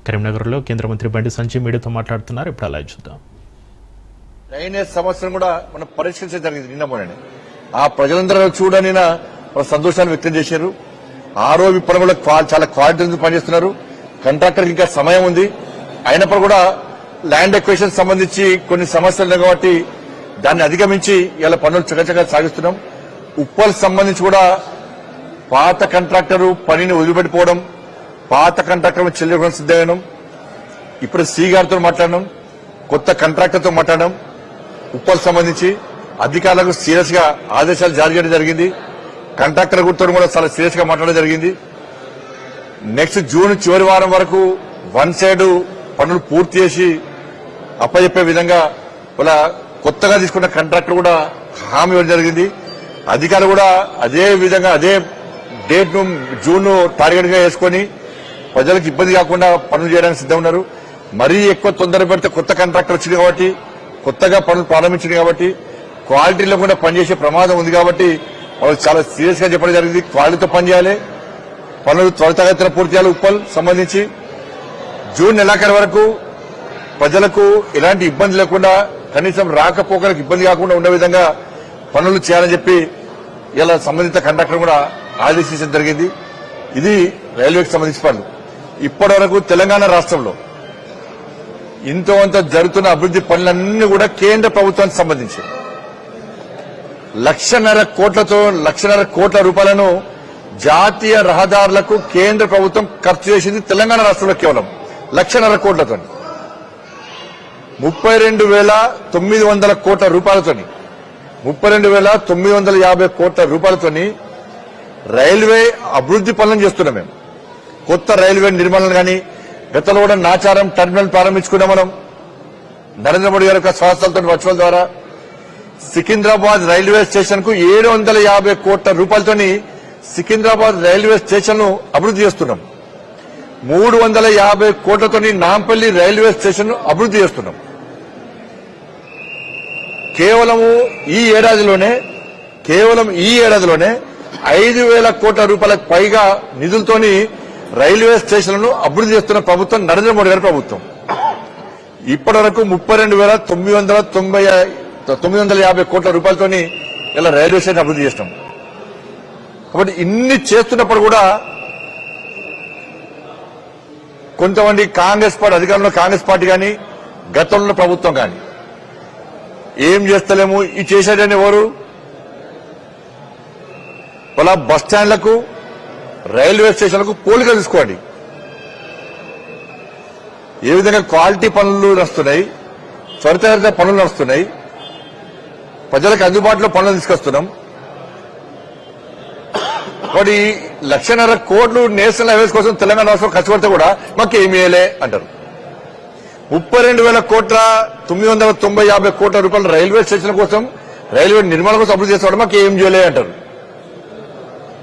కరీంనగర్లో కేంద్ర మంత్రి బండి సంజయ్ మీడియాతో మాట్లాడుతున్నారు. ఇప్పుడు అలా చూద్దాం. డ్రైనేజ్ సమస్యను కూడా మనం పరిష్కరించడం జరిగింది నిన్న మొన్న. ఆ ప్రజలందరూ చూడని సంతోషాన్ని వ్యక్తం చేశారు. ఆరో విప్పడం కూడా చాలా క్వాలిటీ పనిచేస్తున్నారు. కాంట్రాక్టర్ ఇంకా సమయం ఉంది, అయినప్పుడు కూడా ల్యాండ్ ఎక్వేషన్ సంబంధించి కొన్ని సమస్యలు ఉన్నాయి కాబట్టి దాన్ని అధిగమించి ఇలా పనులు చకచకా సాగిస్తున్నాం. ఉప్పల్ సంబంధించి కూడా పాత కాంట్రాక్టర్ పనిని వదిలిపెట్టిపోవడం, పాత కాంట్రాక్టర్ చెల్లించడం సిద్ధమైనాం. ఇప్పుడు సి గారితో మాట్లాడినాం, కొత్త కాంట్రాక్టర్తో మాట్లాడడం. ఉప్పల్ సంబంధించి అధికారులకు సీరియస్ గా ఆదేశాలు జారీ చేయడం జరిగింది. కాంట్రాక్టర్ గుర్తును కూడా చాలా సీరియస్ గా మాట్లాడడం జరిగింది. నెక్స్ట్ జూన్ చివరి వారం వరకు వన్ సైడ్ పనులు పూర్తి చేసి అప్పచెప్పే విధంగా ఇలా కొత్తగా తీసుకున్న కాంట్రాక్టర్ కూడా హామీ ఇవ్వడం జరిగింది. అధికారులు కూడా అదే విధంగా అదే డేట్ ను జూన్ టార్గెట్ గా వేసుకుని ప్రజలకు ఇబ్బంది కాకుండా పనులు చేయడానికి సిద్ధం ఉన్నారు. మరీ ఎక్కువ తొందర పెడితే కొత్త కాంట్రాక్టర్ వచ్చింది కాబట్టి, కొత్తగా పనులు ప్రారంభించింది కాబట్టి క్వాలిటీలో కూడా పనిచేసే ప్రమాదం ఉంది కాబట్టి వాళ్ళు చాలా సీరియస్ గా చెప్పడం జరిగింది. క్వాలిటీతో పనిచేయాలి, పనులు త్వరితగతిన పూర్తి చేయాలి. ఉప్పల్ సంబంధించి జూన్ నెలాఖరు వరకు ప్రజలకు ఎలాంటి ఇబ్బంది లేకుండా, కనీసం రాకపోకలకు ఇబ్బంది కాకుండా ఉండే విధంగా పనులు చేయాలని చెప్పి ఇలా సంబంధిత కాంట్రాక్టర్ కూడా ఆదేశించడం జరిగింది. ఇది రైల్వేకి సంబంధించిన పనులు. ఇప్పటి వరకు తెలంగాణ రాష్ట్రంలో ఇంతో అంత జరుగుతున్న అభివృద్ది పనులన్నీ కూడా కేంద్ర ప్రభుత్వానికి సంబంధించి 1,50,000 కోట్ల రూపాయలను జాతీయ రహదారులకు కేంద్ర ప్రభుత్వం ఖర్చు చేసింది. తెలంగాణ రాష్ట్రంలో కేవలం 1,50,000 కోట్లతో 32,900 కోట్ల రూపాయలతో 32,950 కోట్ల రూపాయలతోని రైల్వే అభివృద్ది పనులను చేస్తున్నాం. మేము కొత్త రైల్వే నిర్మాణాలు కానీ, గతంలో కూడా నాచారం టెర్మినల్ ప్రారంభించుకున్నాం. మనం నరేంద్ర మోడీ గారి యొక్క సంస్థలతో వర్చువల్ ద్వారా సికింద్రాబాద్ రైల్వే స్టేషన్ కు 750 కోట్ల రూపాయలతోని సికింద్రాబాద్ రైల్వే స్టేషన్ ను అభివృద్ది చేస్తున్నాం. 350 కోట్లతోని నాంపల్లి రైల్వే స్టేషన్ ను అభివృద్ది చేస్తున్నాం. కేవలం ఈ ఏడాదిలోనే 5,000 కోట్ల రూపాయలకు పైగా నిధులతోని రైల్వే స్టేషన్లను అభివృద్ది చేస్తున్న ప్రభుత్వం నరేంద్ర మోడీ గారి ప్రభుత్వం. ఇప్పటి వరకు 32,950 కోట్ల రూపాయలతోని ఇలా రైల్వే స్టేషన్ అభివృద్ది చేస్తాం. కాబట్టి ఇన్ని చేస్తున్నప్పుడు కూడా కొంతమంది కాంగ్రెస్ పార్టీ అధికారంలో కాంగ్రెస్ పార్టీ కానీ, గతంలో ప్రభుత్వం కానీ ఏం చేస్తలేము, ఈ చేసేటని ఎవరు? అలా బస్టాండ్లకు, రైల్వే స్టేషన్లకు పోలిక తీసుకోండి. ఏ విధంగా క్వాలిటీ పనులు నడుస్తున్నాయి, త్వరిత పనులు నడుస్తున్నాయి, ప్రజలకు అందుబాటులో పనులు తీసుకొస్తున్నాం. కాబట్టి 1,50,000 కోట్లు నేషనల్ హైవేస్ కోసం తెలంగాణ రాష్ట్రం ఖర్చు పెడితే కూడా మాకు ఏమి వేయలే అంటారు. 32,000 కోట్ల 950 కోట్ల రూపాయల రైల్వే స్టేషన్ కోసం, రైల్వే నిర్మాణం కోసం అభివృద్ధి చేస్తాడు, మాకు ఏం చేయలే అంటారు.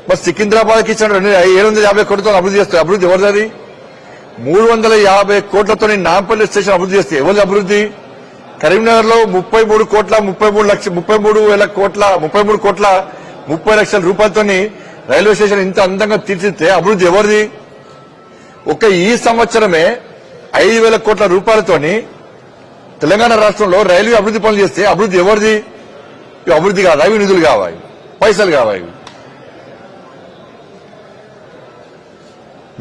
మరి సికింద్రాబాద్కి ఇచ్చిన 750 కోట్లతో అభివృద్ధి చేస్తారు. అభివృద్ధి ఎవరిది? 350 కోట్లతో నాంపల్లి స్టేషన్ అభివృద్ధి చేస్తే ఎవరిది అభివృద్ధి? కరీంనగర్ లో 33 కోట్ల 30 లక్షల రూపాయలతో రైల్వే స్టేషన్ ఇంత అందంగా తీర్చిదిద్దే అభివృద్ధి ఎవరిది? ఒక ఈ సంవత్సరమే 5,000 కోట్ల రూపాయలతోని తెలంగాణ రాష్ట్రంలో రైల్వే అభివృద్ధి పనులు చేస్తే అభివృద్ధి ఎవరిది? అభివృద్ధి కాదా? ఇవి నిధులు కావాలి, పైసలు కావాలి.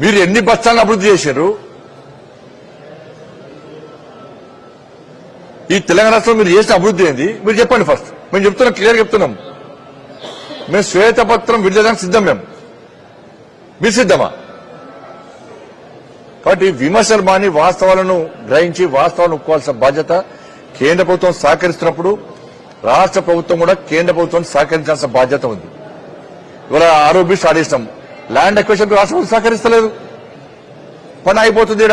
మీరు ఎన్ని బస్టాలను అభివృద్ధి చేశారు? ఈ తెలంగాణ రాష్ట్రంలో మీరు చేసిన అభివృద్ధి ఏంది మీరు చెప్పండి. ఫస్ట్ మేము చెప్తున్నాం, క్లియర్గా చెప్తున్నాం. మేము శ్వేతపత్రం విడుదలకు సిద్ధం. మీరు సిద్ధమా? కాబట్టి విమర్శలు మాని వాస్తవాలను గ్రహించి వాస్తవాలను ఒప్పుకోవాల్సిన బాధ్యత కేంద్ర ప్రభుత్వం సహకరిస్తున్నప్పుడు రాష్ట్ర ప్రభుత్వం కూడా కేంద్ర ప్రభుత్వం సహకరించాల్సిన బాధ్యత ఉంది. ఇవాళ ఆరోగ్య స్టార్ట్ చేసినాం, ల్యాండ్ ఎక్వేషన్ రాష్ట్ర ప్రభుత్వం సహకరిస్తలేదు, పని అయిపోతుంది.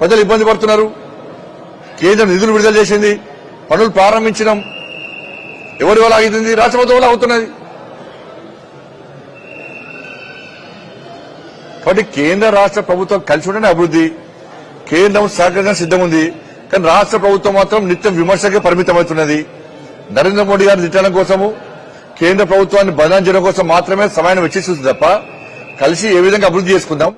ప్రజలు ఇబ్బంది పడుతున్నారు. కేంద్రం నిధులు విడుదల చేసింది, పనులు ప్రారంభించినాం. ఎవరి వల్ల ఆగుతుంది? రాష్ట్ర ప్రభుత్వం వల్ల అవుతున్నది. కాబట్టి కేంద్ర రాష్ట్ర ప్రభుత్వం కలిసి ఉంటేనే అభివృద్ధి. కేంద్రం సహకరించడానికి సిద్ధం ఉంది, కానీ రాష్ట్ర ప్రభుత్వం మాత్రం నిత్యం విమర్శకే పరిమితమవుతున్నది. నరేంద్ర మోడీ గారి తిట్టడం కోసము, కేంద్ర ప్రభుత్వాన్ని బదనాం చేయడం కోసం మాత్రమే సమయాన్ని వెచ్చిస్తుంది తప్ప కలిసి ఏ విధంగా అభివృద్ధి చేసుకుందాం